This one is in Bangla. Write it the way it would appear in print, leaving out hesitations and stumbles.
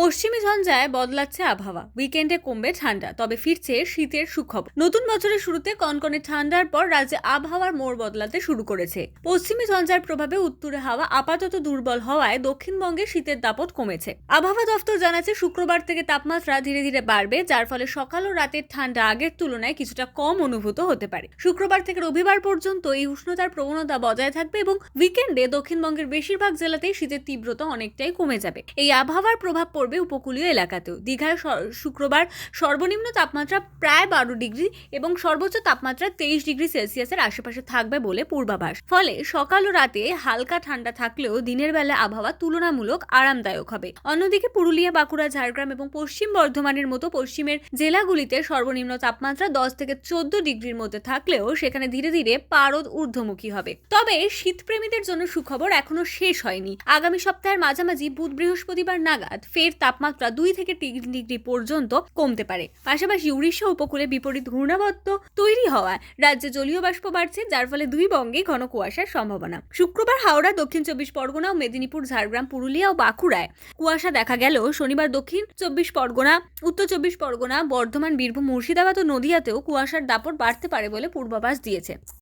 পশ্চিমী ঝঞ্ঝায় বদলাচ্ছে আবহাওয়া, উইকেন্ডে কমবে ঠান্ডা, তবে ফিরছে শীতের সুখবর। নতুন বছরের শুরুতে কনকনে ঠান্ডার পর রাজ্যে আবহাওয়ার মোড় বদলাতে শুরু করেছে। পশ্চিমী ঝঞ্ঝার প্রভাবে উত্তরে হাওয়া আপাতত দুর্বল হওয়ায় দক্ষিণবঙ্গে শীতের দাপট কমেছে। আবহাওয়া দফতর জানাচ্ছে শুক্রবার থেকে তাপমাত্রা ধীরে ধীরে বাড়বে, যার ফলে সকাল ও রাতের ঠান্ডা আগের তুলনায় কিছুটা কম অনুভূত হতে পারে। শুক্রবার থেকে রবিবার পর্যন্ত এই উষ্ণতার প্রবণতা বজায় থাকবে এবং উইকেন্ডে দক্ষিণবঙ্গের বেশিরভাগ জেলাতেই শীতের তীব্রতা অনেকটাই কমে যাবে। এই আবহাওয়ার প্রভাব পড়বে উপকূলীয় এলাকাতেও। দীঘায় শুক্রবার সর্বনিম্ন তাপমাত্রা প্রায় 12 ডিগ্রি এবং সর্বোচ্চ তাপমাত্রা 23 ডিগ্রি সেলসিয়াসের আশেপাশে থাকবে বলে পূর্বাভাস। ফলে সকাল ও রাতে হালকা ঠান্ডা থাকলেও দিনের বেলা আবহাওয়া তুলনামূলক আরামদায়ক হবে। অন্যদিকে পুরুলিয়া, বাঁকুড়া, ঝাড়গ্রাম এবং পশ্চিম বর্ধমানের মতো পশ্চিমের জেলাগুলিতে সর্বনিম্ন তাপমাত্রা 10 থেকে 14 ডিগ্রির মধ্যে থাকলেও সেখানে ধীরে ধীরে পারদ ঊর্ধ্বমুখী হবে। তবে শীতপ্রেমীদের জন্য সুখবর এখনো শেষ হয়নি। আগামী সপ্তাহের মাঝামাঝি বুধ বৃহস্পতিবার নাগাদ ফের তাপমাত্রা 2 থেকে 3 ডিগ্রি পর্যন্ত কমতে পারে। পাশাপাশি উড়িষ্যা উপকূলে বিপরীত ঘূর্ণাবর্ত তৈরি হওয়ায় রাজ্যে জলীয় বাষ্প বাড়ছে, যার ফলে দুই বঙ্গে ঘন কুয়াশার সম্ভাবনা। শুক্রবার হাওড়া, দক্ষিণ 24 পরগনা ও মেদিনীপুর, ঝাড়গ্রাম, পুরুলিয়া ও বাঁকুড়ায় কুয়াশা দেখা গেলেও শনিবার দক্ষিণ 24 পরগনা, উত্তর 24 পরগনা, বর্ধমান, বীরভূম, মুর্শিদাবাদ ও নদিয়াতেও কুয়াশার দাপট বাড়তে পারে বলে পূর্বাভাস দিয়েছে।